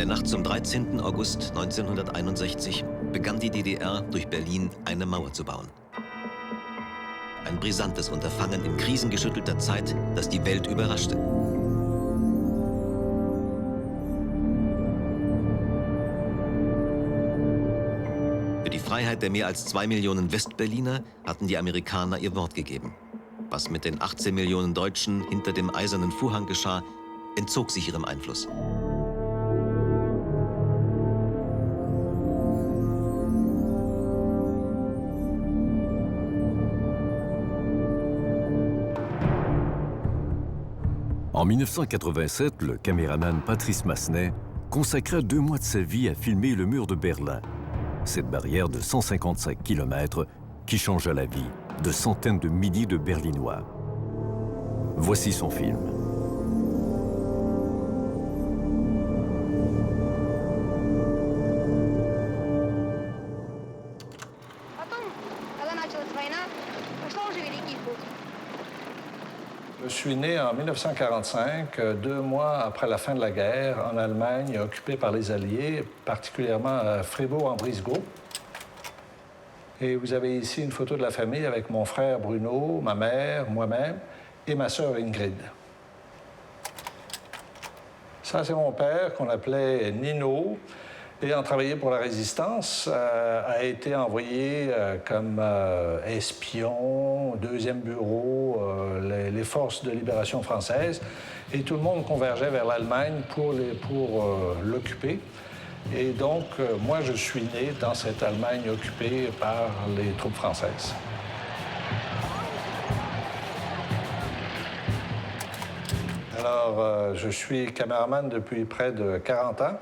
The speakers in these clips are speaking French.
der Nacht zum 13. August 1961 begann die DDR, durch Berlin eine Mauer zu bauen. Ein brisantes Unterfangen in krisengeschüttelter Zeit, das die Welt überraschte. Für die Freiheit der mehr als 2 Millionen Westberliner hatten die Amerikaner ihr Wort gegeben. Was mit den 18 Millionen Deutschen hinter dem Eisernen Vorhang geschah, entzog sich ihrem Einfluss. En 1987, le caméraman Patrice Massenet consacra 2 mois de sa vie à filmer le mur de Berlin, cette barrière de 155 km qui changea la vie de centaines de milliers de Berlinois. Voici son film. Je suis né en 1945, 2 mois après la fin de la guerre, en Allemagne, occupée par les Alliés, particulièrement à Fribourg-en-Brisgau. Et vous avez ici une photo de la famille avec mon frère Bruno, ma mère, moi-même et ma sœur Ingrid. Ça, c'est mon père, qu'on appelait Nino, ayant travaillé pour la Résistance, a été envoyé comme espion, 2e bureau, les forces de libération françaises, et tout le monde convergeait vers l'Allemagne pour l'occuper. Et donc, moi, je suis né dans cette Allemagne occupée par les troupes françaises. Alors, je suis caméraman depuis près de 40 ans.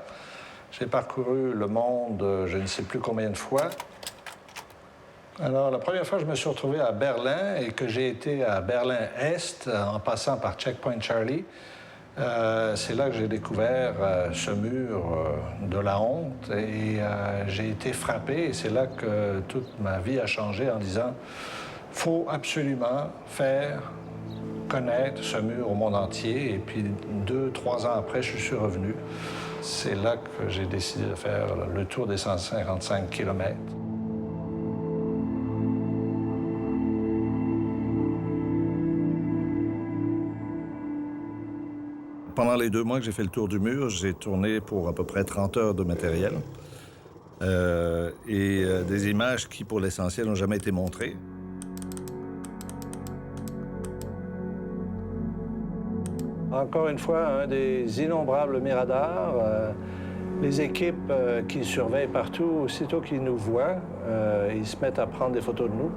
J'ai parcouru le monde je ne sais plus combien de fois. Alors, la première fois que je me suis retrouvé à Berlin et que j'ai été à Berlin-Est en passant par Checkpoint Charlie, c'est là que j'ai découvert ce mur de la honte et j'ai été frappé. Et c'est là que toute ma vie a changé en disant « faut absolument faire connaître ce mur au monde entier ». Et puis 2-3 ans après, je suis revenu. C'est là que j'ai décidé de faire le tour des 155 km. Pendant les 2 mois que j'ai fait le tour du mur, j'ai tourné pour à peu près 30 heures de matériel et des images qui, pour l'essentiel, n'ont jamais été montrées. Encore une fois, un des innombrables miradors. Les équipes qui surveillent partout, aussitôt qu'ils nous voient, ils se mettent à prendre des photos de nous.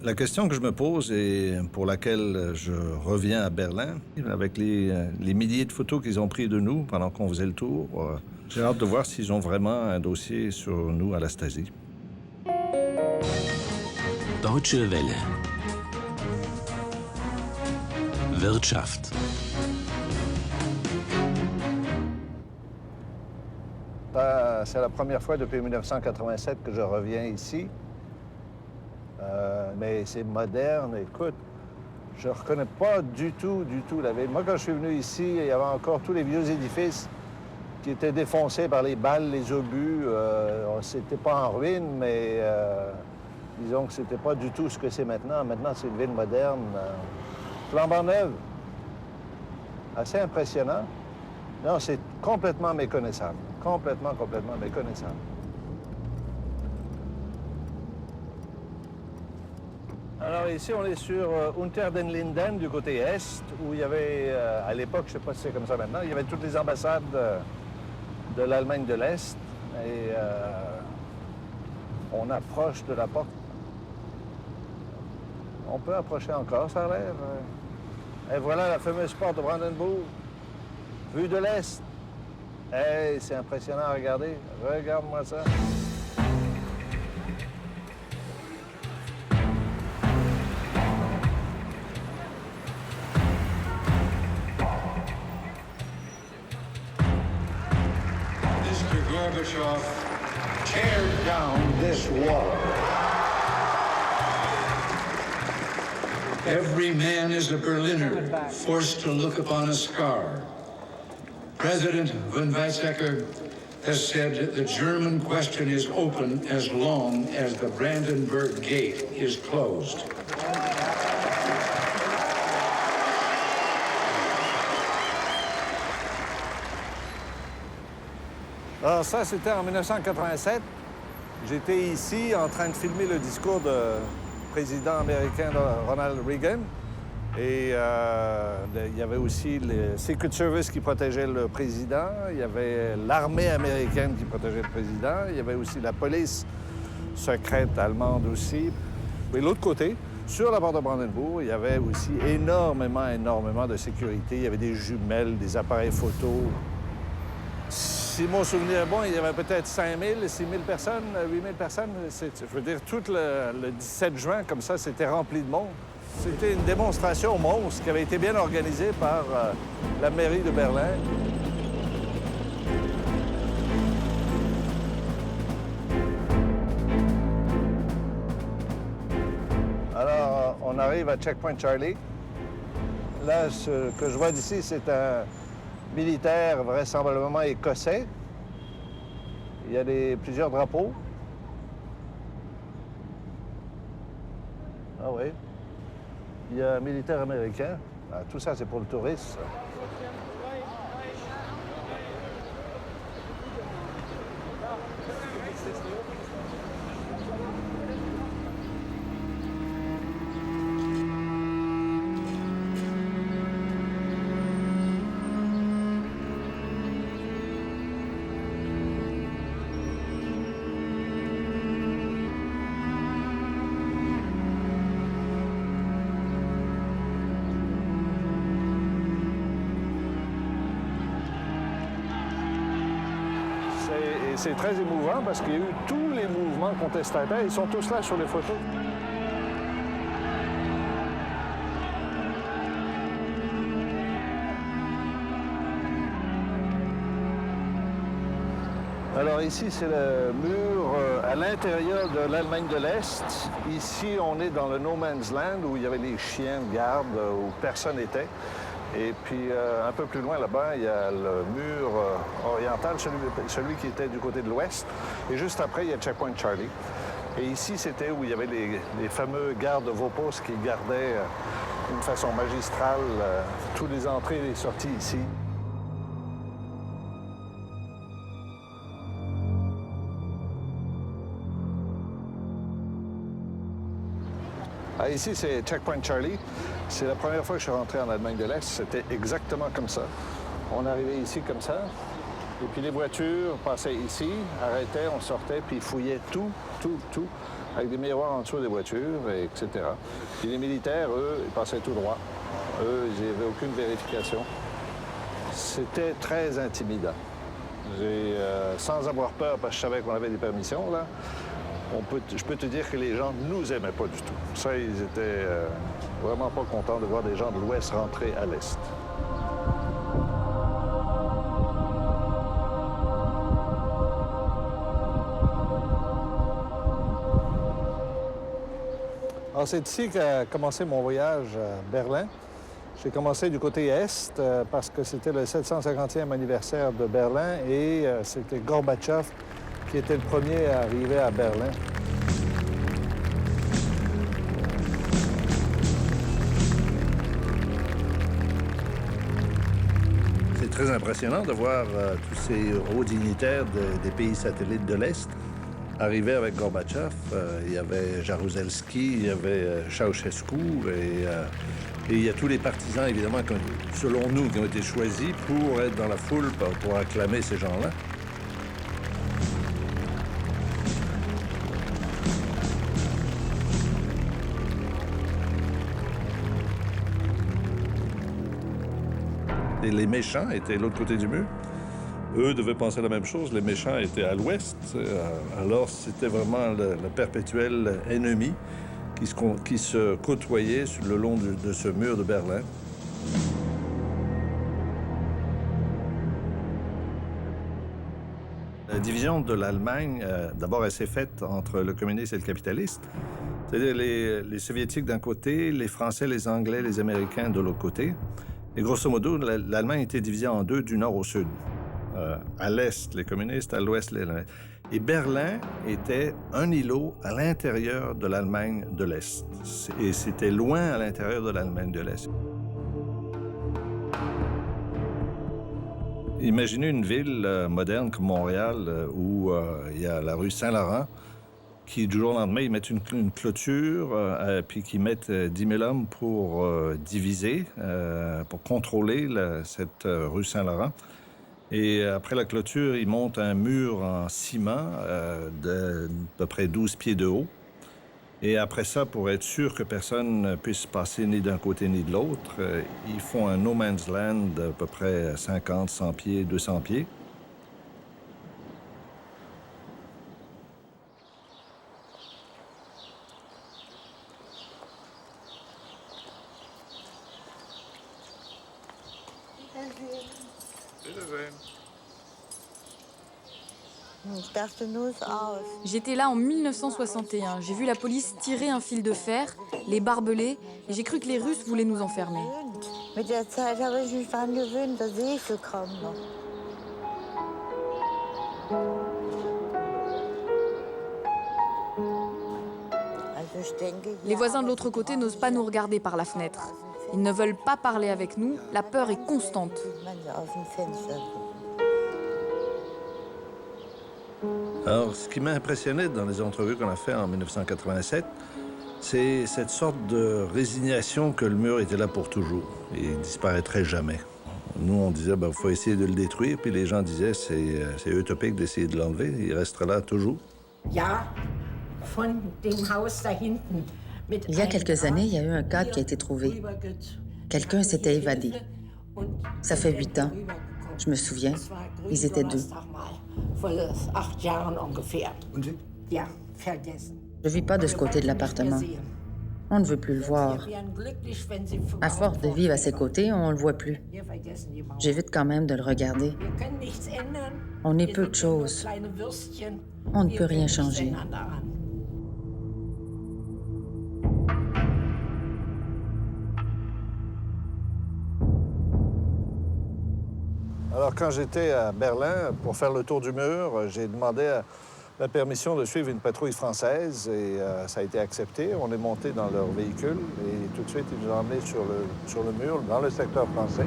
La question que je me pose et pour laquelle je reviens à Berlin, avec les milliers de photos qu'ils ont pris de nous pendant qu'on faisait le tour, j'ai hâte de voir s'ils ont vraiment un dossier sur nous à la Stasi. Deutsche Welle. Wirtschaft. C'est la première fois depuis 1987 que je reviens ici. Mais c'est moderne, écoute, je ne reconnais pas du tout la ville. Moi, quand je suis venu ici, il y avait encore tous les vieux édifices qui étaient défoncés par les balles, les obus. C'était pas en ruine, mais disons que c'était pas du tout ce que c'est maintenant. Maintenant, c'est une ville moderne, flambant neuve. Assez impressionnant. Non, c'est complètement méconnaissable. Complètement méconnaissable. Alors ici, on est sur Unter den Linden, du côté est, où il y avait, à l'époque, je ne sais pas si c'est comme ça maintenant, il y avait toutes les ambassades de l'Allemagne de l'Est. Et on approche de la porte. On peut approcher encore, ça a l'air. Et voilà la fameuse porte de Brandenburg, vue de l'Est. Hey, c'est impressionnant à regarder. Regarde-moi ça. Gorbachev, tear down this wall. Every man is a Berliner, forced to look upon a scar. President von Weizsäcker has said the German question is open as long as the Brandenburg Gate is closed. Alors ça, c'était en 1987. J'étais ici en train de filmer le discours du président américain Ronald Reagan. Et il y avait aussi le Secret Service qui protégeait le président. Il y avait l'armée américaine qui protégeait le président. Il y avait aussi la police secrète allemande aussi. Et de l'autre côté, sur la porte de Brandenburg, il y avait aussi énormément de sécurité. Il y avait des jumelles, des appareils photo. Si mon souvenir est bon, il y avait peut-être 5 000, 6 000 personnes, 8 000 personnes. Je veux dire, tout le 17 juin, comme ça, c'était rempli de monde. C'était une démonstration monstre qui avait été bien organisée par la mairie de Berlin. Alors, on arrive à Checkpoint Charlie. Là, ce que je vois d'ici, c'est un militaire vraisemblablement écossais. Il y a plusieurs drapeaux. Ah oui. Il y a un militaire américain. Ah, tout ça, c'est pour le tourisme. C'est très émouvant parce qu'il y a eu tous les mouvements contestataires. Ils sont tous là sur les photos. Alors ici, c'est le mur à l'intérieur de l'Allemagne de l'Est. Ici, on est dans le No Man's Land où il y avait les chiens de garde, où personne n'était. Et puis, un peu plus loin là-bas, il y a le mur oriental, celui qui était du côté de l'ouest. Et juste après, il y a Checkpoint Charlie. Et ici, c'était où il y avait les fameux gardes Vopos qui gardaient d'une façon magistrale toutes les entrées et les sorties ici. Ah, ici, c'est Checkpoint Charlie. C'est la première fois que je suis rentré en Allemagne de l'Est. C'était exactement comme ça. On arrivait ici comme ça. Et puis les voitures passaient ici, arrêtaient, on sortait, puis ils fouillaient tout, avec des miroirs en dessous des voitures, etc. Puis les militaires, eux, ils passaient tout droit. Eux, ils n'avaient aucune vérification. C'était très intimidant. Sans avoir peur, parce que je savais qu'on avait des permissions, là, je peux te dire que les gens ne nous aimaient pas du tout. Ça, ils étaient vraiment pas contents de voir des gens de l'Ouest rentrer à l'Est. Alors, c'est ici qu'a commencé mon voyage à Berlin. J'ai commencé du côté Est parce que c'était le 750e anniversaire de Berlin et c'était Gorbatchev qui était le premier à arriver à Berlin. C'est très impressionnant de voir tous ces hauts dignitaires des pays satellites de l'Est arriver avec Gorbatchev. Il y avait Jaruzelski, il y avait Ceausescu et il y a tous les partisans, évidemment, selon nous, qui ont été choisis pour être dans la foule, pour acclamer ces gens-là. Et les méchants étaient de l'autre côté du mur. Eux devaient penser la même chose. Les méchants étaient à l'ouest. Alors, c'était vraiment le perpétuel ennemi qui se côtoyait le long de ce mur de Berlin. La division de l'Allemagne, d'abord, elle s'est faite entre le communiste et le capitaliste. C'est-à-dire les Soviétiques d'un côté, les Français, les Anglais, les Américains de l'autre côté. Et grosso modo, l'Allemagne était divisée en deux, du nord au sud. À l'est, les communistes, à l'ouest, les... Et Berlin était un îlot à l'intérieur de l'Allemagne de l'Est. Et c'était loin à l'intérieur de l'Allemagne de l'Est. Imaginez une ville moderne comme Montréal où il y a la rue Saint-Laurent qui, du jour au lendemain, ils mettent une clôture puis qu'ils mettent 10 000 hommes pour diviser, pour contrôler cette rue Saint-Laurent. Et après la clôture, ils montent un mur en ciment de à peu près 12 pieds de haut. Et après ça, pour être sûr que personne ne puisse passer ni d'un côté ni de l'autre, ils font un no man's land d'à peu près 50, 100 pieds, 200 pieds. J'étais là en 1961. J'ai vu la police tirer un fil de fer, les barbelés, et j'ai cru que les Russes voulaient nous enfermer. Les voisins de l'autre côté n'osent pas nous regarder par la fenêtre. Ils ne veulent pas parler avec nous, la peur est constante. Alors, ce qui m'a impressionné dans les entrevues qu'on a faites en 1987, c'est cette sorte de résignation que le mur était là pour toujours et il disparaîtrait jamais. Nous, on disait, il faut essayer de le détruire, puis les gens disaient, c'est utopique d'essayer de l'enlever, il restera là toujours. Il y a quelques années, il y a eu un cadre qui a été trouvé. Quelqu'un s'était évadé. Ça fait 8 ans. Je me souviens, ils étaient 2. Je vis pas de ce côté de l'appartement. On ne veut plus le voir. À force de vivre à ses côtés, on le voit plus. J'évite quand même de le regarder. On est peu de choses. On ne peut rien changer. Alors, quand j'étais à Berlin pour faire le tour du mur, j'ai demandé la permission de suivre une patrouille française et ça a été accepté. On est monté dans leur véhicule et tout de suite, ils nous ont emmenés sur le mur, dans le secteur français.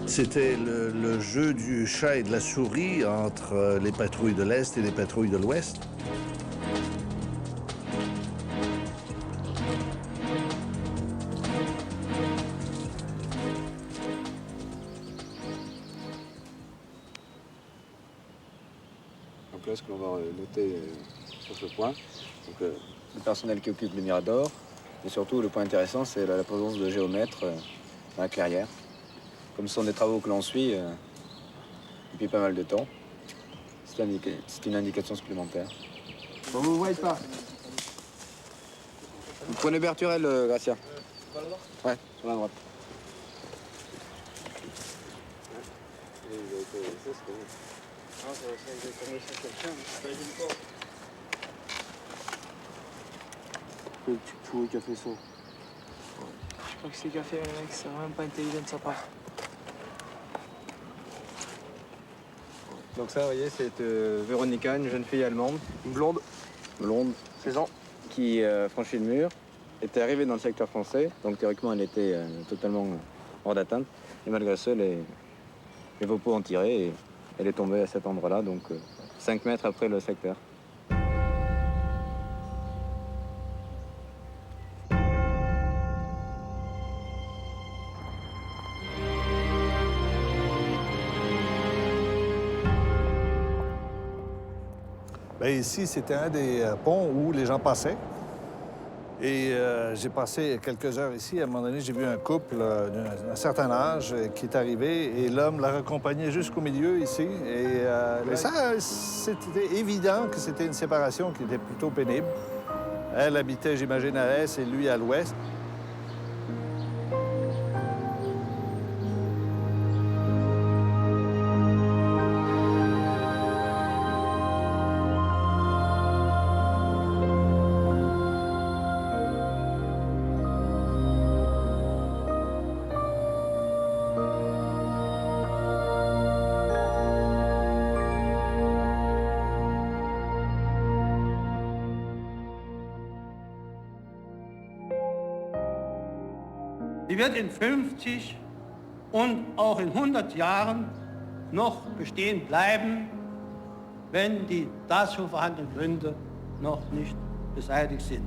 C'était le jeu du chat et de la souris entre les patrouilles de l'Est et les patrouilles de l'Ouest. Donc là, ce que l'on va noter sur ce point, donc, le personnel qui occupe le Mirador, et surtout le point intéressant, c'est la présence de géomètres dans la clairière. Comme ce sont des travaux que l'on suit depuis pas mal de temps, c'est une indication supplémentaire. Bon, vous ne voyez pas. Vous prenez Berturel, Gracia. Ouais, sur la droite. Le truc pourri qui a fait ça. Je crois que c'est café, mec, c'est vraiment pas intelligent de sa part. Donc ça, vous voyez, c'est Véronica, une jeune fille allemande. Une blonde. Blonde. 16 ans. Qui franchit le mur, était arrivée dans le secteur français, donc théoriquement elle était totalement hors d'atteinte. Et malgré ça, les Vopos ont tiré et elle est tombée à cet endroit-là, donc 5 mètres après le secteur. Bien, ici, c'était un des ponts où les gens passaient. Et j'ai passé quelques heures ici. À un moment donné, j'ai vu un couple d'un certain âge qui est arrivé et l'homme l'a raccompagné jusqu'au milieu ici. Et ça, c'était évident que c'était une séparation qui était plutôt pénible. Elle habitait, j'imagine, à l'est et lui à l'ouest. Die wird in 50 und auch in 100 Jahren noch bestehen bleiben, wenn die dazu vorhandenen Gründe noch nicht beseitigt sind.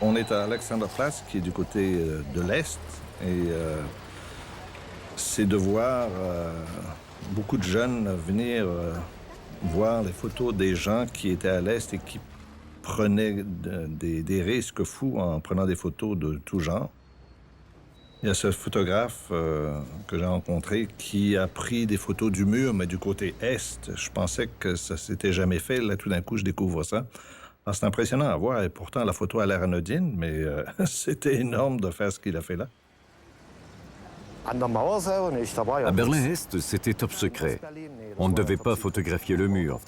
On est à Alexanderplatz, qui est du côté de l'Est, et c'est de voir beaucoup de jeunes venir voir les photos des gens qui étaient à l'Est et qui prenaient des risques fous en prenant des photos de tout genre. Il y a ce photographe que j'ai rencontré qui a pris des photos du mur, mais du côté Est. Je pensais que ça s'était jamais fait. Là, tout d'un coup, je découvre ça. Alors, c'est impressionnant à voir, et pourtant, la photo a l'air anodine, mais c'était énorme de faire ce qu'il a fait là. À Berlin-Est, c'était top secret. On ne devait pas photographier le mur.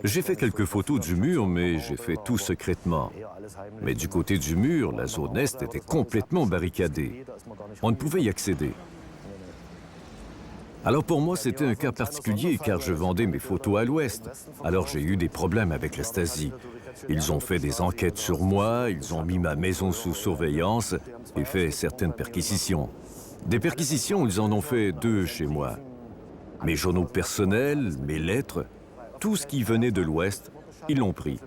J'ai fait quelques photos du mur, mais j'ai fait tout secrètement. Mais du côté du mur, la zone Est était complètement barricadée. On ne pouvait y accéder. Alors pour moi, c'était un cas particulier, car je vendais mes photos à l'Ouest. Alors j'ai eu des problèmes avec la Stasi. Ils ont fait des enquêtes sur moi, ils ont mis ma maison sous surveillance et fait certaines perquisitions. Des perquisitions, ils en ont fait 2 chez moi. Mes journaux personnels, mes lettres, tout ce qui venait de l'Ouest, ils l'ont pris.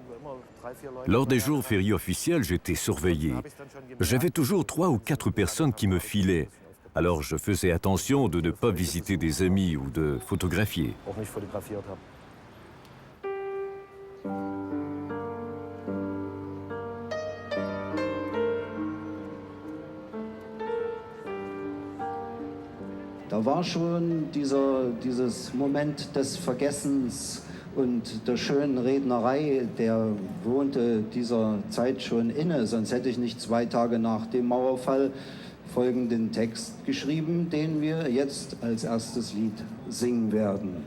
Lors des jours fériés officiels, j'étais surveillé. J'avais toujours 3 ou 4 personnes qui me filaient. Alors je faisais attention de ne pas visiter des amis ou de photographier. Da war schon dieses Moment des Vergessens und der schönen Rednerei, der wohnte dieser Zeit schon inne. Sonst hätte ich nicht 2 Tage nach dem Mauerfall folgenden Text geschrieben, den wir jetzt als erstes Lied singen werden.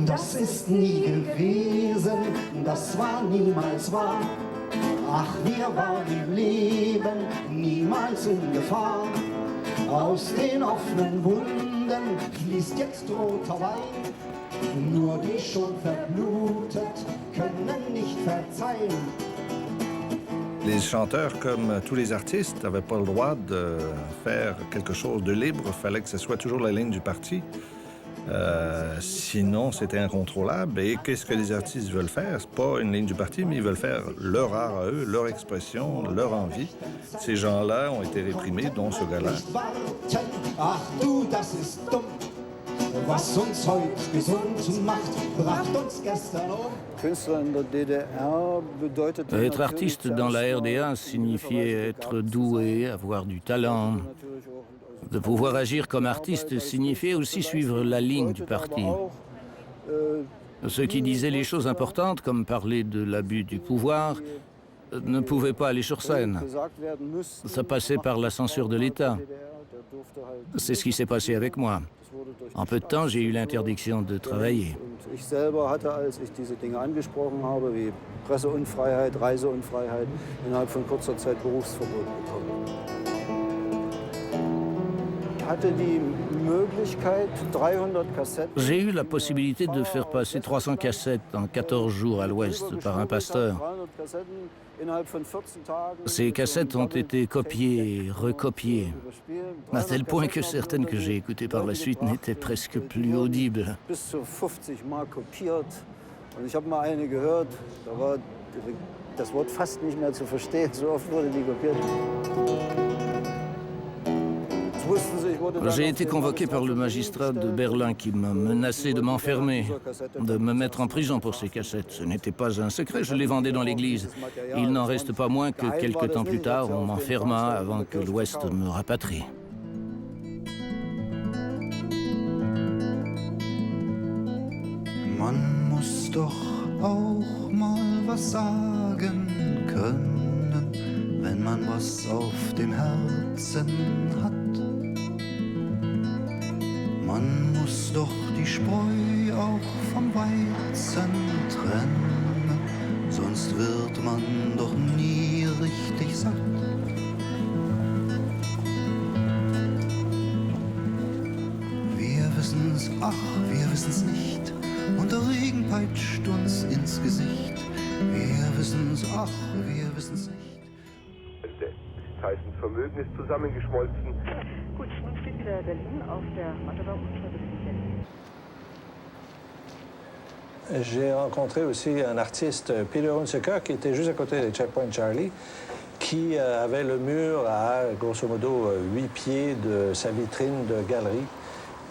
Das ist nie gewesen, das war niemals wahr. Ach, wir waren im Leben niemals in Gefahr. Aus den offenen Wunden fließt jetzt roter Wein. Nur die schon verblutet können nicht verzeihen. Les chanteurs, comme tous les artistes, n'avaient pas le droit de faire quelque chose de libre. Il fallait que ce soit toujours la ligne du parti. Sinon, c'était incontrôlable. Et qu'est-ce que les artistes veulent faire? C'est pas une ligne du parti, mais ils veulent faire leur art à eux, leur expression, leur envie. Ces gens-là ont été réprimés, dont ce gars-là. Être artiste dans la RDA signifiait être doué, avoir du talent. De pouvoir agir comme artiste signifiait aussi suivre la ligne du parti. Ceux qui disaient les choses importantes, comme parler de l'abus du pouvoir, ne pouvaient pas aller sur scène. Ça passait par la censure de l'État. C'est ce qui s'est passé avec moi. En peu de temps, j'ai eu l'interdiction de travailler. Ich selber hatte, als ich diese Dinge angesprochen habe, wie Presseunfreiheit, Reiseunfreiheit, innerhalb von kurzer Zeit Berufsverbot bekommen. J'ai eu la possibilité de faire passer 300 cassettes en 14 jours à l'Ouest par un pasteur. Ces cassettes ont été copiées et recopiées, à tel point que certaines que j'ai écoutées par la suite n'étaient presque plus audibles. J'ai été convoqué par le magistrat de Berlin qui m'a menacé de m'enfermer, de me mettre en prison pour ces cassettes. Ce n'était pas un secret, je les vendais dans l'église. Il n'en reste pas moins que quelques temps plus tard, on m'enferma avant que l'Ouest me rapatrie. Man muss doch auch mal was sagen können, wenn man was auf dem Herzen hat. Man muss doch die Spreu auch vom Weizen trennen, sonst wird man doch nie richtig satt. Wir wissen's, ach, wir wissen's nicht, und der Regen peitscht uns ins Gesicht. Wir wissen's, ach, wir wissen's nicht. Tysons Vermögen ist zusammengeschmolzen. Gut, nun steht wieder Berlin auf der Matte. J'ai rencontré aussi un artiste, Peter Hunziker, qui était juste à côté de Checkpoint Charlie, qui avait le mur à, grosso modo, 8 pieds de sa vitrine de galerie.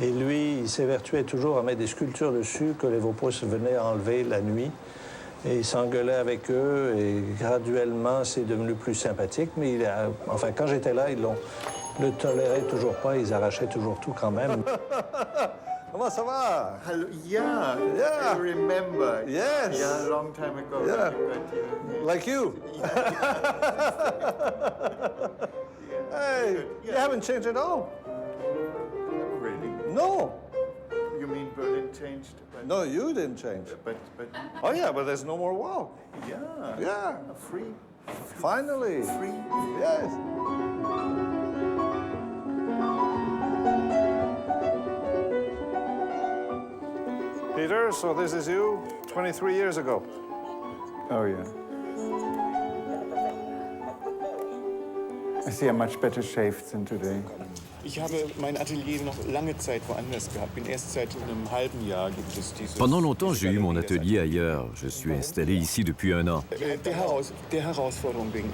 Et lui, il s'évertuait toujours à mettre des sculptures dessus que les Vaupus venaient enlever la nuit. Et il s'engueulait avec eux, et graduellement, c'est devenu plus sympathique. Mais enfin, quand j'étais là, ils le toléraient toujours pas, ils arrachaient toujours tout quand même. Comment ça va? Hello. Yeah, Yeah. I remember. Yes. Yeah, a long time ago. Yeah. But, Like you. Hey, you haven't changed at all. Really? No. You mean Berlin changed? But, No, you didn't change. But Oh yeah, but there's no more wall. yeah. Yeah. Free. Finally. Free. Yes. Peter, so this is you 23 years ago. Oh yeah. I see I'm much better shaved than today. Ich habe mein Atelier noch lange Zeit woanders gehabt. Bin erst seit einem halben Jahr gibt es dieses. Pendant longtemps, j'ai eu mon atelier ailleurs. Je suis installé ici depuis 1 an. Der Herausforderung wegen.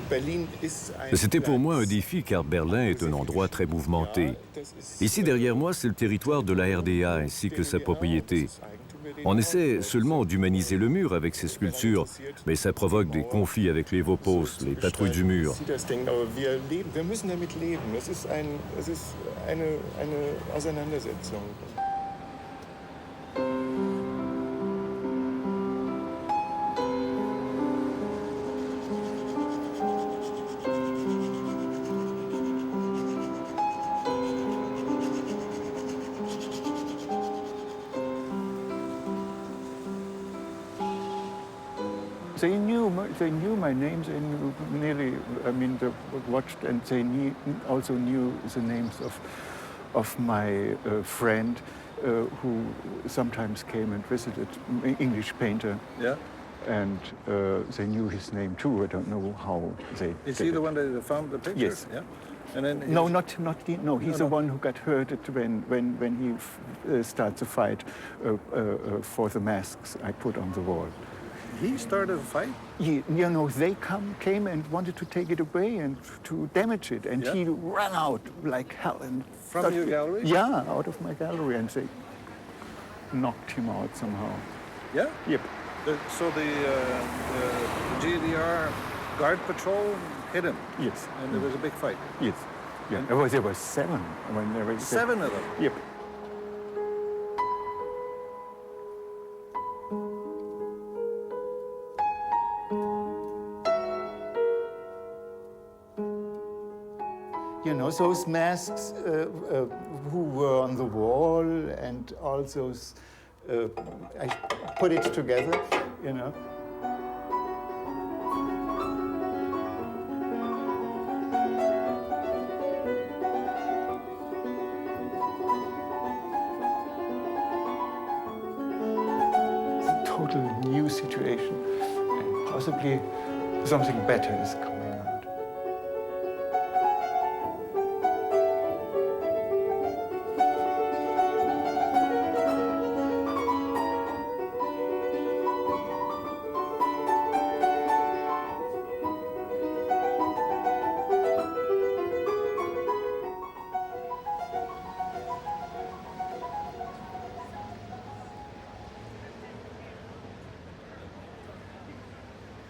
Berlin ist ein. C'était pour moi un défi car Berlin est un endroit très mouvementé. Ici derrière moi, c'est le territoire de la RDA ainsi que sa propriété. On essaie seulement d'humaniser le mur avec ces sculptures, mais ça provoque des conflits avec les Vaupus, les patrouilles du mur. Wir müssen damit leben. Es ist eine Auseinandersetzung. They knew my names, and nearly, I mean, they watched, and they also knew the names of my friend who sometimes came and visited, English painter. Yeah. And they knew his name too. I don't know how they. Is he the one that found the pictures? Yes. Yeah. And then No, not he. No, he's the one who got hurt when he started to fight for the masks I put on the wall. He started a fight? They came and wanted to take it away and to damage it, and he ran out like hell. And From your gallery? Yeah, out of my gallery, and they knocked him out somehow. Yeah? Yep. So the GDR guard patrol hit him? Yes. And there was a big fight? Yes. Yeah. There were 7 when there were 7 of them? Yep. Those masks who were on the wall and all those, I put it together, total new situation, and possibly something better is coming out.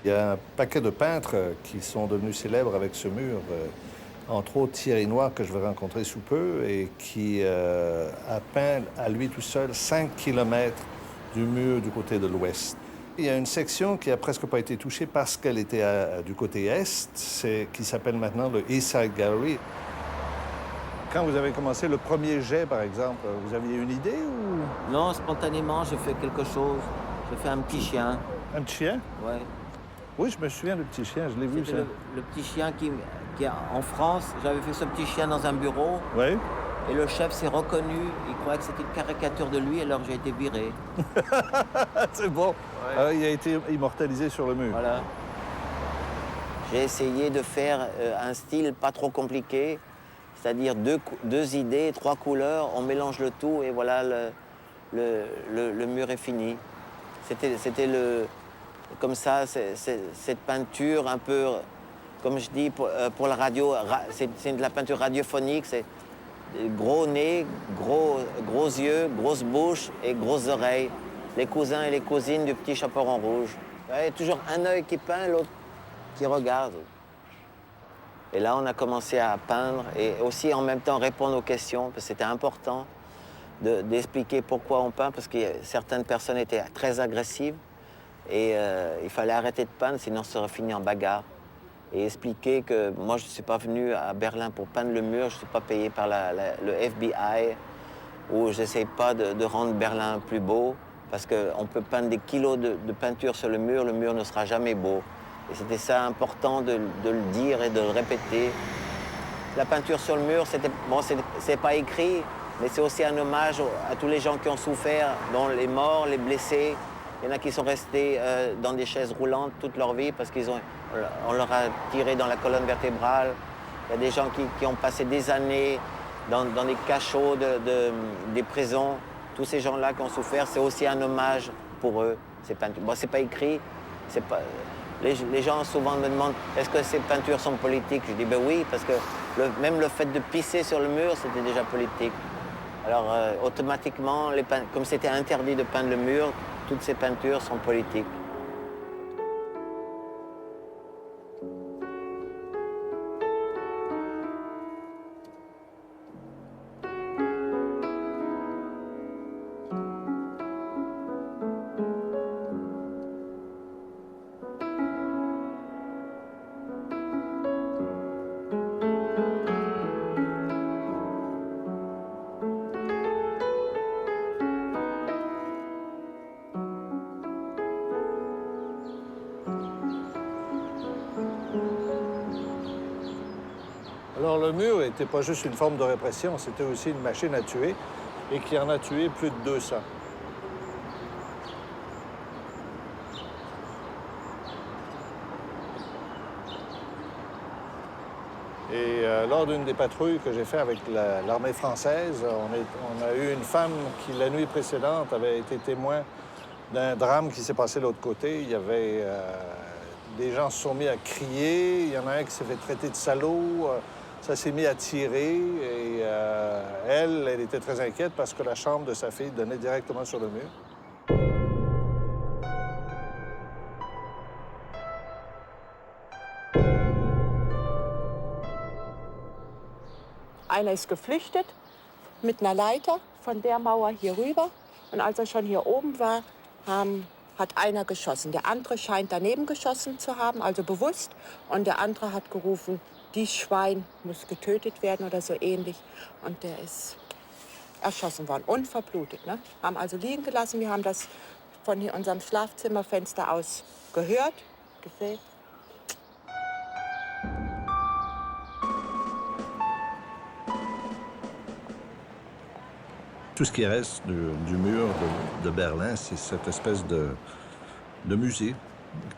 Il y a un paquet de peintres qui sont devenus célèbres avec ce mur, entre autres Thierry Noir, que je vais rencontrer sous peu, et qui a peint à lui tout seul 5 kilomètres du mur du côté de l'ouest. Il y a une section qui n'a presque pas été touchée parce qu'elle était du côté est, qui s'appelle maintenant le East Side Gallery. Quand vous avez commencé le premier jet, par exemple, vous aviez une idée ou... Non, spontanément, j'ai fait quelque chose. J'ai fait un petit chien. Un petit chien? Ouais. Oui, je me souviens du petit chien, je l'ai vu, ça. Le petit chien qui en France, j'avais fait ce petit chien dans un bureau. Oui. Et le chef s'est reconnu, il croyait que c'était une caricature de lui, alors j'ai été viré. C'est bon. Ouais. Alors, il a été immortalisé sur le mur. Voilà. J'ai essayé de faire un style pas trop compliqué, c'est-à-dire deux idées, 3 couleurs, on mélange le tout et voilà, le mur est fini. C'était comme ça, cette peinture un peu, comme je dis pour la radio, c'est de la peinture radiophonique, c'est gros nez, gros yeux, grosse bouche et grosses oreilles. Les cousins et les cousines du petit chaperon rouge. Il y a toujours un œil qui peint, l'autre qui regarde. Et là, on a commencé à peindre et aussi en même temps répondre aux questions, parce que c'était important d'expliquer pourquoi on peint, parce que certaines personnes étaient très agressives. Et il fallait arrêter de peindre, sinon ça aurait fini en bagarre. Et expliquer que moi, je ne suis pas venu à Berlin pour peindre le mur, je ne suis pas payé par le FBI, ou je n'essaie pas de rendre Berlin plus beau, parce qu'on peut peindre des kilos de peinture sur le mur ne sera jamais beau. Et c'était ça important de le dire et de le répéter. La peinture sur le mur, c'est pas écrit, mais c'est aussi un hommage à tous les gens qui ont souffert, dont les morts, les blessés. Il y en a qui sont restés dans des chaises roulantes toute leur vie parce qu'on leur a tiré dans la colonne vertébrale. Il y a des gens qui ont passé des années dans des cachots des prisons. Tous ces gens-là qui ont souffert, c'est aussi un hommage pour eux. Bon, c'est pas écrit. Les gens souvent me demandent est-ce que ces peintures sont politiques? Je dis ben oui, parce que même le fait de pisser sur le mur, c'était déjà politique. Alors automatiquement, comme c'était interdit de peindre le mur, toutes ces peintures sont politiques. Alors le mur n'était pas juste une forme de répression, c'était aussi une machine à tuer et qui en a tué plus de 200. Et lors d'une des patrouilles que j'ai fait avec l'armée française, on a eu une femme qui, la nuit précédente, avait été témoin d'un drame qui s'est passé de l'autre côté. Il y avait des gens se sont mis à crier, il y en a un qui s'est fait traiter de salaud. Ça s'est mis à tirer et elle était très inquiète parce que la chambre de sa fille donnait directement sur le mur. Einer ist geflüchtet mit einer Leiter von der Mauer hier rüber. Und als er schon hier oben war, hat einer geschossen. Der andere scheint daneben geschossen zu haben, also bewusst. Und der andere hat gerufen, dieses Schwein muss getötet werden oder so ähnlich. Und der ist erschossen worden, unverblutet. Ne? Haben also liegen gelassen. Wir haben das von hier unserem Schlafzimmerfenster aus gehört, gesehen. Tout ce qui reste du mur de Berlin, c'est cette espèce de de musée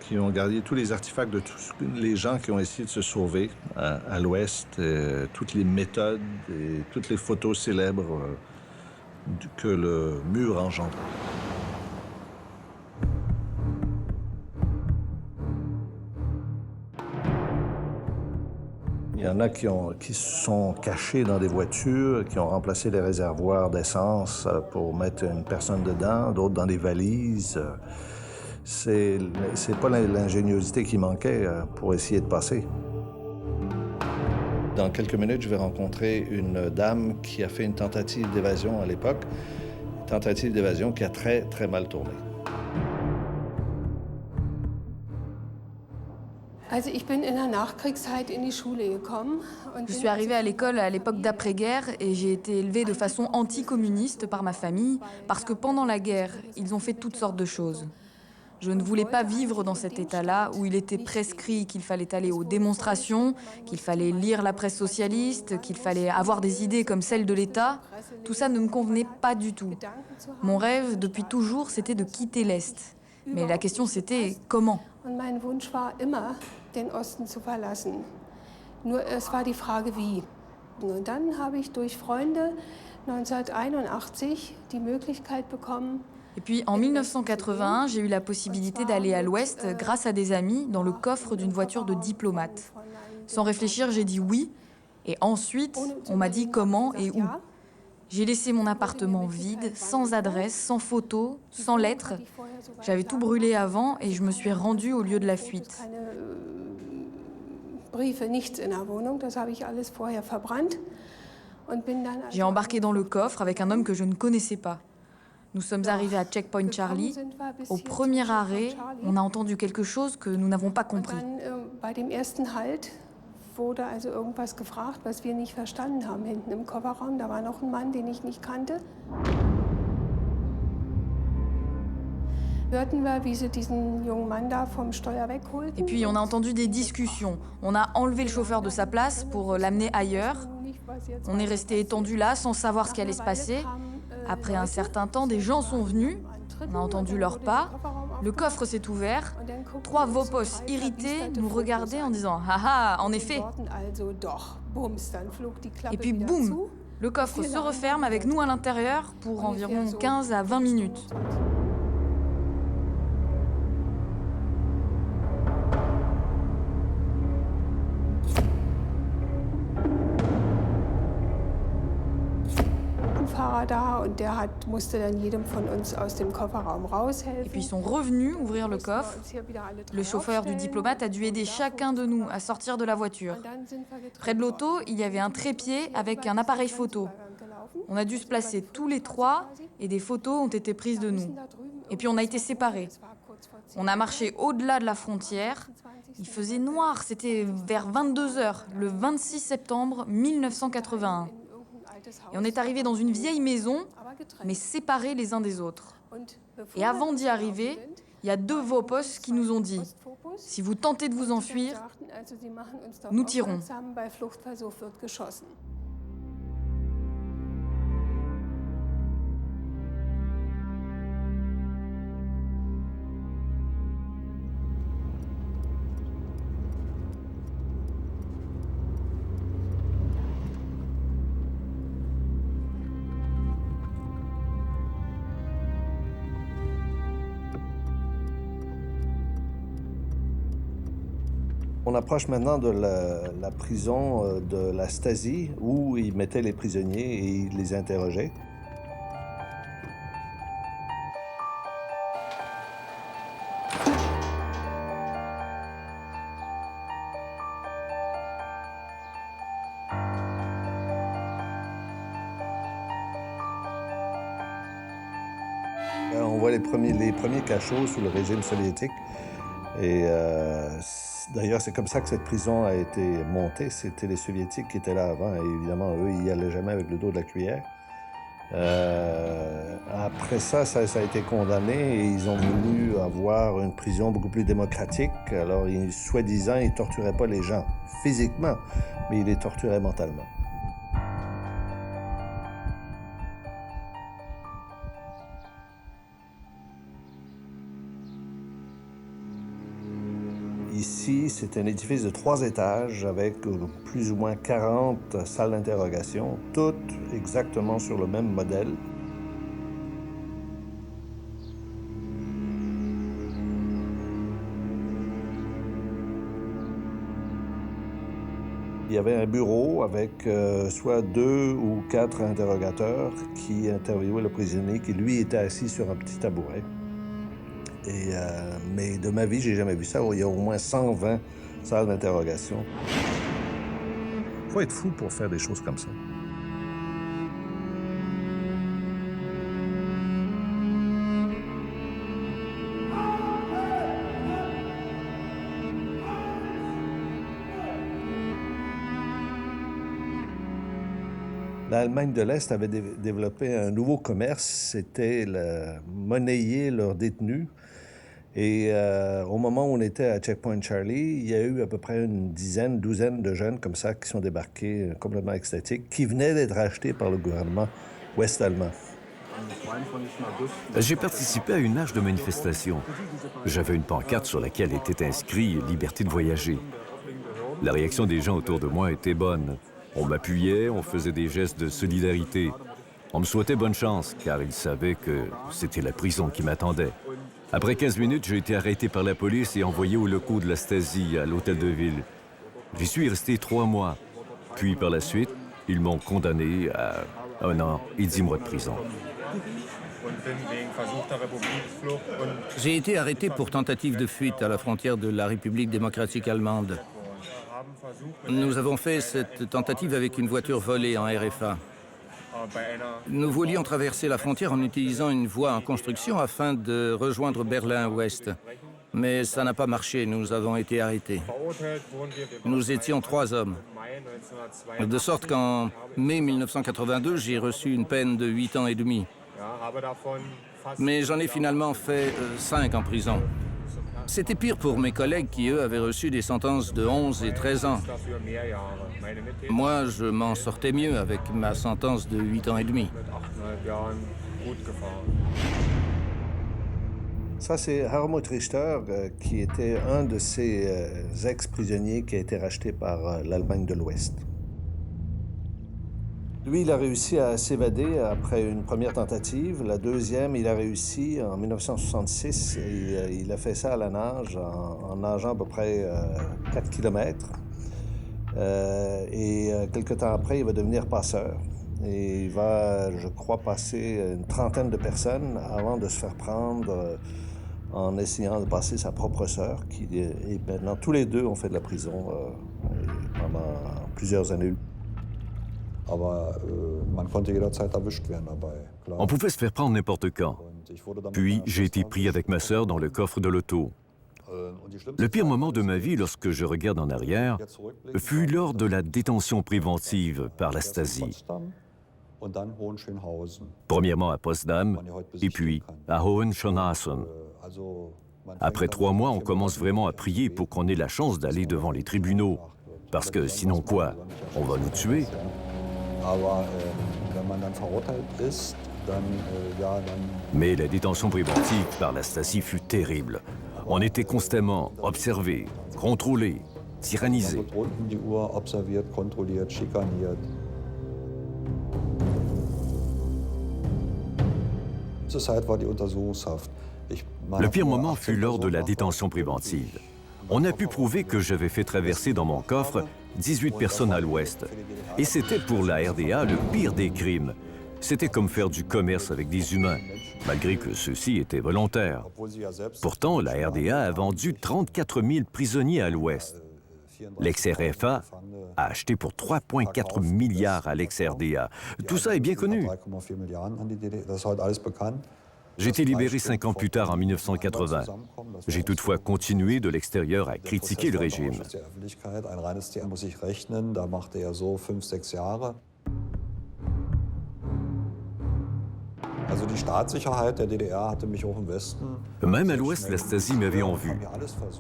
qui ont gardé tous les artefacts de tous les gens qui ont essayé de se sauver à l'Ouest, toutes les méthodes et toutes les photos célèbres que le mur engendre. Il y en a qui se sont cachés dans des voitures, qui ont remplacé les réservoirs d'essence pour mettre une personne dedans, d'autres dans des valises. C'est pas l'ingéniosité qui manquait pour essayer de passer. Dans quelques minutes, je vais rencontrer une dame qui a fait une tentative d'évasion à l'époque, tentative d'évasion qui a très, très mal tourné. Je suis arrivée à l'école à l'époque d'après-guerre et j'ai été élevée de façon anticommuniste par ma famille parce que pendant la guerre, ils ont fait toutes sortes de choses. Je ne voulais pas vivre dans cet état-là où il était prescrit qu'il fallait aller aux démonstrations, qu'il fallait lire la presse socialiste, qu'il fallait avoir des idées comme celles de l'État. Tout ça ne me convenait pas du tout. Mon rêve, depuis toujours, c'était de quitter l'Est. Mais la question, c'était comment ? Und mein Wunsch war immer, den Osten zu verlassen. Nur es war die Frage, wie. Und dann habe ich durch Freunde 1981 die Möglichkeit bekommen. Et puis en 1981, j'ai eu la possibilité d'aller à l'Ouest grâce à des amis dans le coffre d'une voiture de diplomate. Sans réfléchir, j'ai dit oui. Et ensuite, on m'a dit comment et où. J'ai laissé mon appartement vide, sans adresse, sans photo, sans lettres. J'avais tout brûlé avant et je me suis rendue au lieu de la fuite. J'ai embarqué dans le coffre avec un homme que je ne connaissais pas. Nous sommes arrivés à Checkpoint Charlie. Au premier arrêt, on a entendu quelque chose que nous n'avons pas compris. Wurde also irgendwas gefragt, was wir nicht verstanden haben. Hinten im Kofferraum, da war noch ein Mann, den ich nicht kannte. Hörten wir, wie sie diesen jungen Mann da vom Steuer wegholten. Et puis on a entendu des discussions. On a enlevé le chauffeur de sa place pour l'amener ailleurs. On est resté étendu là sans savoir ce qui allait se passer. Après un certain temps, des gens sont venus. On a entendu leurs pas. Le coffre s'est ouvert. 3 Vopos irrités nous regardaient en disant « Ah ah, en effet !» Et puis boum, le coffre se referme avec nous à l'intérieur pour environ 15 à 20 minutes. Da und der musste dann jedem von uns aus dem Kofferraum raushelfen. Et puis ils sont revenus ouvrir le coffre. Le chauffeur du diplomate a dû aider chacun de nous à sortir de la voiture. Près de l'auto, il y avait un trépied avec un appareil photo. On a dû se placer tous les 3 et des photos ont été prises de nous. Et puis on a été séparés. On a marché au-delà de la frontière. Il faisait noir, c'était vers 22h, le 26 septembre 1981. Et on est arrivé dans une vieille maison, mais séparés les uns des autres. Et avant d'y arriver, il y a 2 Vopos qui nous ont dit « Si vous tentez de vous enfuir, nous tirons ». On approche maintenant de la prison de la Stasi, où ils mettaient les prisonniers et ils les interrogeaient. On voit les premiers cachots sous le régime soviétique. Et d'ailleurs, c'est comme ça que cette prison a été montée. C'était les Soviétiques qui étaient là avant. Et évidemment, eux, ils n'y allaient jamais avec le dos de la cuillère. Après ça a été condamné et ils ont voulu avoir une prison beaucoup plus démocratique. Alors, soi-disant, ils ne torturaient pas les gens physiquement, mais ils les torturaient mentalement. Ici, c'est un édifice de 3 étages avec plus ou moins 40 salles d'interrogation, toutes exactement sur le même modèle. Il y avait un bureau avec soit 2 ou 4 interrogateurs qui interviewaient le prisonnier qui, lui, était assis sur un petit tabouret. Mais de ma vie, j'ai jamais vu ça. Il y a au moins 120 salles d'interrogation. Il faut être fou pour faire des choses comme ça. L'Allemagne de l'Est avait développé un nouveau commerce, c'était monnayer leurs détenus. Et au moment où on était à Checkpoint Charlie, il y a eu à peu près une douzaine de jeunes comme ça qui sont débarqués complètement extatiques, qui venaient d'être achetés par le gouvernement ouest-allemand. J'ai participé à une marche de manifestation. J'avais une pancarte sur laquelle était inscrit « Liberté de voyager ». La réaction des gens autour de moi était bonne. On m'appuyait, on faisait des gestes de solidarité. On me souhaitait bonne chance, car ils savaient que c'était la prison qui m'attendait. Après 15 minutes, j'ai été arrêté par la police et envoyé aux locaux de la Stasi, à l'hôtel de ville. J'y suis resté 3 mois. Puis, par la suite, ils m'ont condamné à 1 an et 10 mois de prison. J'ai été arrêté pour tentative de fuite à la frontière de la République démocratique allemande. Nous avons fait cette tentative avec une voiture volée en RFA. Nous voulions traverser la frontière en utilisant une voie en construction afin de rejoindre Berlin-Ouest. Mais ça n'a pas marché, nous avons été arrêtés. Nous étions 3 hommes. De sorte qu'en mai 1982, j'ai reçu une peine de 8 ans et demi. Mais j'en ai finalement fait 5 en prison. C'était pire pour mes collègues qui, eux, avaient reçu des sentences de 11 et 13 ans. Moi, je m'en sortais mieux avec ma sentence de 8 ans et demi. Ça, c'est Hartmut Richter, qui était un de ces ex-prisonniers qui a été racheté par l'Allemagne de l'Ouest. Lui, il a réussi à s'évader après une première tentative. La deuxième, il a réussi en 1966. Et il a fait ça à la nage, en nageant à peu près 4 kilomètres. Quelque temps après, il va devenir passeur. Et il va, je crois, passer une trentaine de personnes avant de se faire prendre en essayant de passer sa propre sœur. Et maintenant, tous les deux ont fait de la prison pendant plusieurs années. On pouvait se faire prendre n'importe quand. Puis, j'ai été pris avec ma sœur dans le coffre de l'auto. Le pire moment de ma vie, lorsque je regarde en arrière, fut lors de la détention préventive par la Stasi. Premièrement à Potsdam, et puis à Hohenschönhausen. Après 3 mois, on commence vraiment à prier pour qu'on ait la chance d'aller devant les tribunaux. Parce que sinon quoi? On va nous tuer. Mais la détention préventive par la Stasi fut terrible. On était constamment observés, contrôlés, tyrannisés. Le pire moment fut lors de la détention préventive. On a pu prouver que j'avais fait traverser dans mon coffre 18 personnes à l'ouest. Et c'était pour la RDA le pire des crimes. C'était comme faire du commerce avec des humains, malgré que ceux-ci étaient volontaires. Pourtant, la RDA a vendu 34 000 prisonniers à l'ouest. L'ex-RFA a acheté pour 3,4 milliards à l'ex-RDA. Tout ça est bien connu. J'ai été libéré 5 ans plus tard, en 1980. J'ai toutefois continué de l'extérieur à critiquer le régime. Même à l'Ouest, la Stasi m'avait en vue.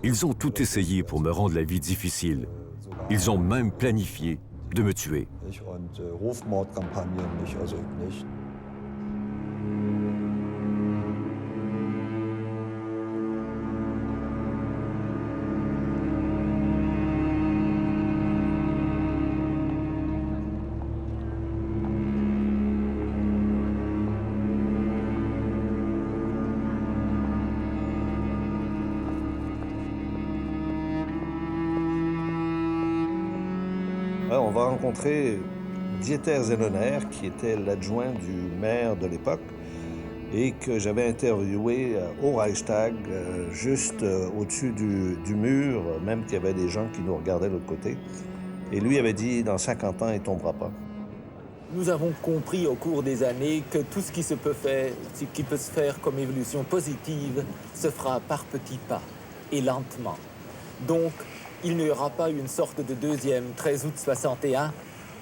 Ils ont tout essayé pour me rendre la vie difficile. Ils ont même planifié de me tuer. va rencontrer Dieter Zellner, qui était l'adjoint du maire de l'époque, et que j'avais interviewé au Reichstag, juste au-dessus du mur, même qu'il y avait des gens qui nous regardaient de l'autre côté. Et lui avait dit, dans 50 ans, il ne tombera pas. Nous avons compris au cours des années que tout ce qui peut se faire comme évolution positive se fera par petits pas et lentement. Donc, il n'y aura pas une sorte de deuxième 13 août 61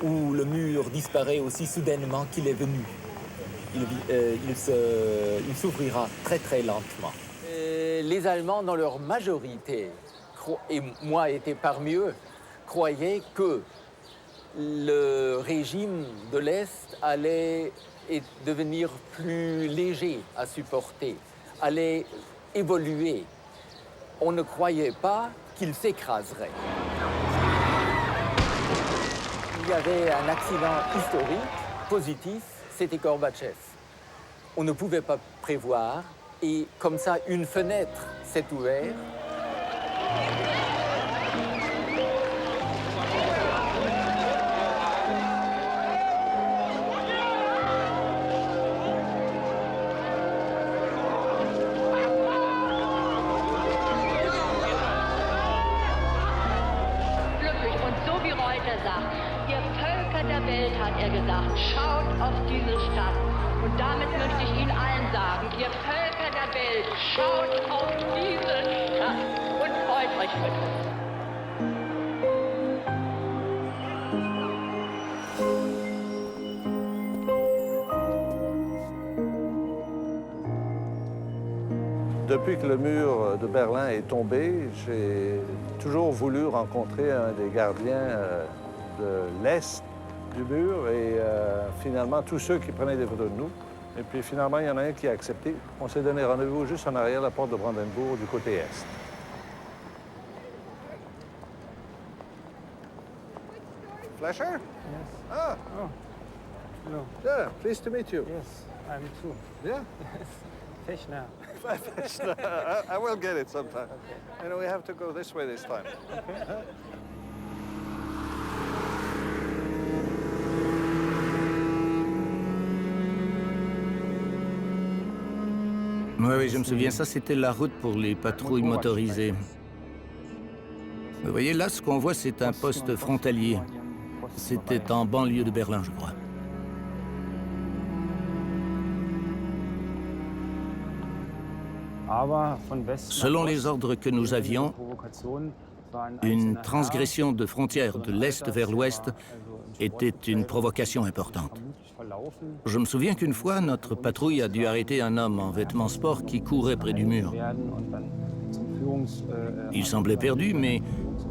où le mur disparaît aussi soudainement qu'il est venu. Il s'ouvrira très très lentement. Les Allemands, dans leur majorité, et moi étais parmi eux, croyaient que le régime de l'Est allait devenir plus léger à supporter, allait évoluer. On ne croyait pas qu'il s'écraserait. Il y avait un accident historique, positif, c'était Gorbatchev. On ne pouvait pas prévoir, et comme ça, une fenêtre s'est ouverte. Schaut auf diese Stadt. Und damit möchte ich Ihnen allen sagen, ihr Völker der Welt, schaut auf diese Stadt und freut euch mit uns. Depuis que le mur de Berlin est tombé, j'ai toujours voulu rencontrer un des gardiens de l'Est du mur et finalement tous ceux qui prenaient des photos de nous. Et puis finalement, il y en a un qui a accepté. On s'est donné rendez-vous juste en arrière de la porte de Brandenburg du côté est. Fleischer? Yes. Ah. Oh. Hello. Yeah, pleased to meet you. Yes, I'm too. Yeah? Fechner. Fechner. I will get it sometime. Okay. You know, we have to go this way this time. Okay. Oui, je me souviens, ça c'était la route pour les patrouilles motorisées. Vous voyez, là, ce qu'on voit, c'est un poste frontalier. C'était en banlieue de Berlin, je crois. Selon les ordres que nous avions, une transgression de frontières de l'Est vers l'Ouest était une provocation importante. Je me souviens qu'une fois, notre patrouille a dû arrêter un homme en vêtements sport qui courait près du mur. Il semblait perdu, mais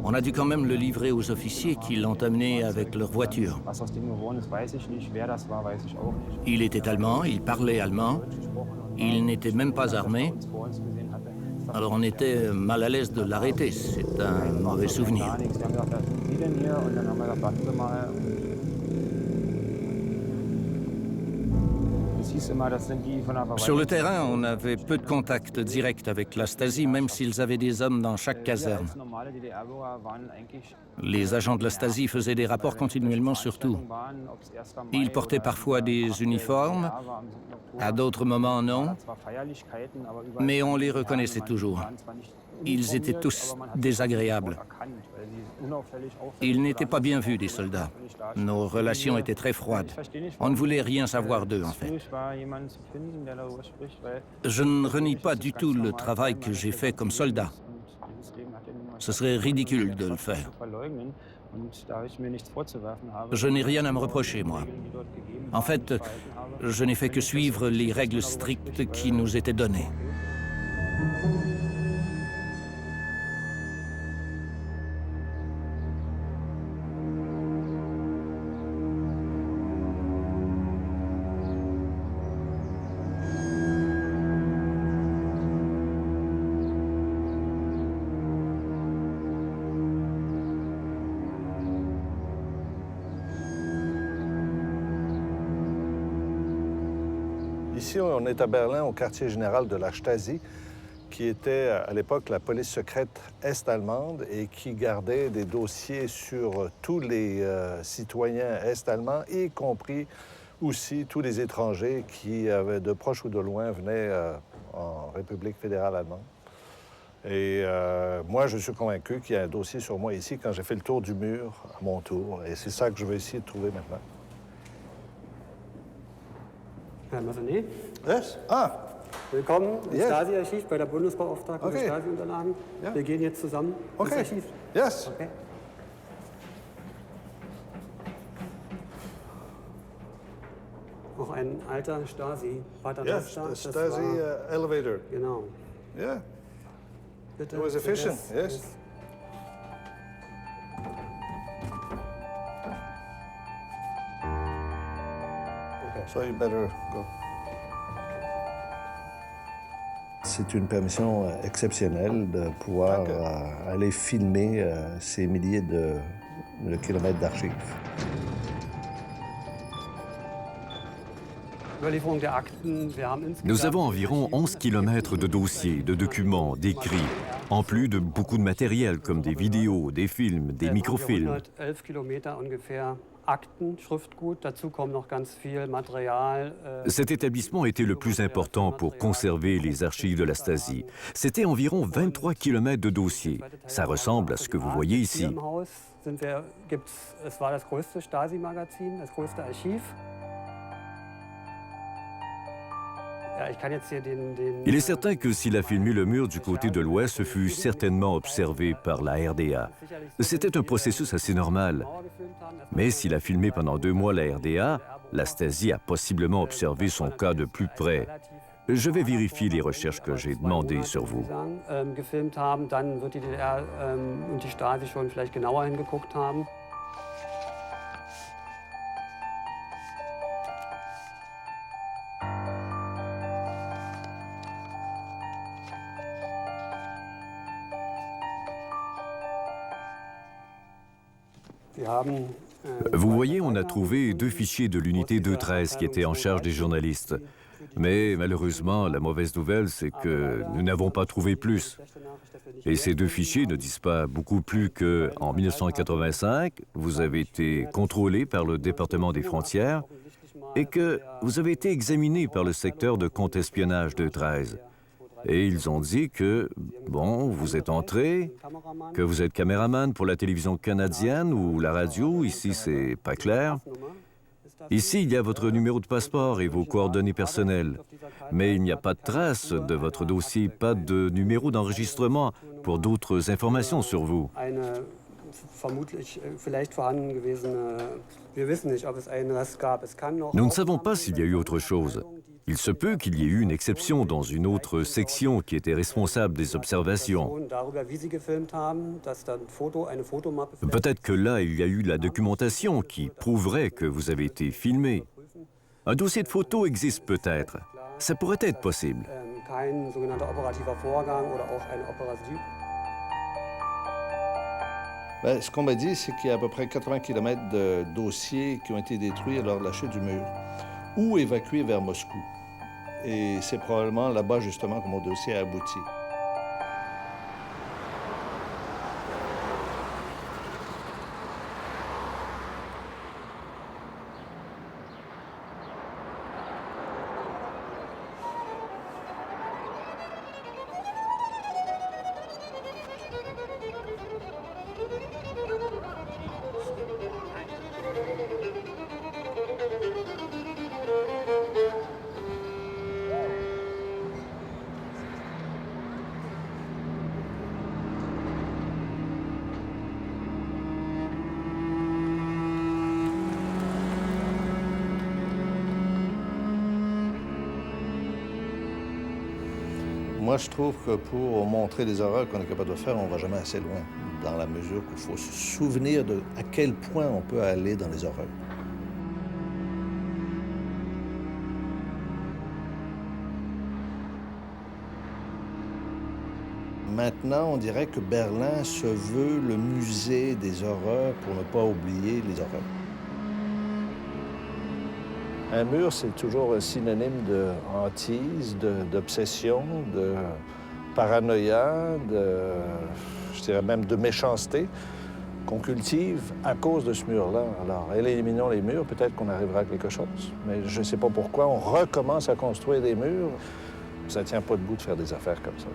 on a dû quand même le livrer aux officiers qui l'ont amené avec leur voiture. Il était allemand, il parlait allemand, il n'était même pas armé. Alors on était mal à l'aise de l'arrêter, c'est un mauvais souvenir. Sur le terrain, on avait peu de contact direct avec la Stasi, même s'ils avaient des hommes dans chaque caserne. Les agents de la Stasi faisaient des rapports continuellement sur tout. Ils portaient parfois des uniformes, à d'autres moments non, mais on les reconnaissait toujours. Ils étaient tous désagréables. Ils n'étaient pas bien vus des soldats. Nos relations étaient très froides. On ne voulait rien savoir d'eux, en fait. Je ne renie pas du tout le travail que j'ai fait comme soldat. Ce serait ridicule de le faire. Je n'ai rien à me reprocher, moi. En fait, je n'ai fait que suivre les règles strictes qui nous étaient données. Ici, on est à Berlin, au quartier général de la Stasi, qui était à l'époque la police secrète est-allemande et qui gardait des dossiers sur tous les citoyens est-allemands, y compris aussi tous les étrangers qui, de proche ou de loin, venaient en République fédérale allemande. Et moi, je suis convaincu qu'il y a un dossier sur moi ici quand j'ai fait le tour du mur à mon tour. Et c'est ça que je vais essayer de trouver maintenant. Herr Massenet? Yes. Ah! Willkommen im Yes. Stasi-Archiv bei der Bundesbeauftragten für Okay. Stasi-Unterlagen. Ja. Wir gehen jetzt zusammen ins Okay. Archiv. Yes. Okay. Auch ein alter Stasi, Pater Yes, Dostar, the das Stasi war- elevator. Genau. Yeah. Bitte, It was efficient, yes. yes. So you better go. C'est une permission exceptionnelle de pouvoir aller filmer ces milliers de kilomètres d'archives. Überlieferung der Akten. Wir haben insgesamt Nous avons environ 11 kilomètres de dossiers, de documents, d'écrits, en plus de beaucoup de matériel comme des vidéos, des films, des microfilms. 111 Kilometer ungefähr Akten, Schriftgut. Dazu kommt noch ganz viel Material. Cet établissement était le plus important pour conserver les archives de la Stasi. C'était environ 23 kilomètres de dossiers. Ça ressemble à ce que vous voyez ici. Hier im Haus es war das größte Stasi-Magazin, das größte Archiv. Ja, ich kann jetzt hier Il est certain que s'il a filmé le mur du côté de l'ouest, ce fut certainement observé par la RDA. C'était un processus assez normal. Mais s'il a filmé pendant 2 mois la RDA, la Stasi a possiblement observé son cas de plus près. Je vais vérifier les recherches que j'ai demandées sur vous. gefilmt haben, dann wird die DDR und die Stasi schon vielleicht genauer hingeguckt haben. Vous voyez, on a trouvé 2 fichiers de l'unité 213 qui étaient en charge des journalistes. Mais malheureusement, la mauvaise nouvelle, c'est que nous n'avons pas trouvé plus. Et ces 2 fichiers ne disent pas beaucoup plus qu'en 1985, vous avez été contrôlé par le département des frontières et que vous avez été examiné par le secteur de contre-espionnage 213. Et ils ont dit que, bon, vous êtes entré, que vous êtes caméraman pour la télévision canadienne ou la radio, ici c'est pas clair. Ici, il y a votre numéro de passeport et vos coordonnées personnelles. Mais il n'y a pas de trace de votre dossier, pas de numéro d'enregistrement pour d'autres informations sur vous. Nous ne savons pas s'il y a eu autre chose. Il se peut qu'il y ait eu une exception dans une autre section qui était responsable des observations. Peut-être que là, il y a eu la documentation qui prouverait que vous avez été filmé. Un dossier de photos existe peut-être. Ça pourrait être possible. Ben, ce qu'on m'a dit, c'est qu'il y a à peu près 80 km de dossiers qui ont été détruits lors de la chute du mur ou évacués vers Moscou. Et c'est probablement là-bas, justement, que mon dossier a abouti. Moi, je trouve que pour montrer les horreurs qu'on est capable de faire, on ne va jamais assez loin, dans la mesure qu'il faut se souvenir de à quel point on peut aller dans les horreurs. Maintenant, on dirait que Berlin se veut le musée des horreurs pour ne pas oublier les horreurs. Un mur, c'est toujours un synonyme de hantise, d'obsession, paranoïa, je dirais même de méchanceté qu'on cultive à cause de ce mur-là. Alors, éliminons les murs, peut-être qu'on arrivera à quelque chose. Mais je ne sais pas pourquoi on recommence à construire des murs. Ça ne tient pas debout de faire des affaires comme ça.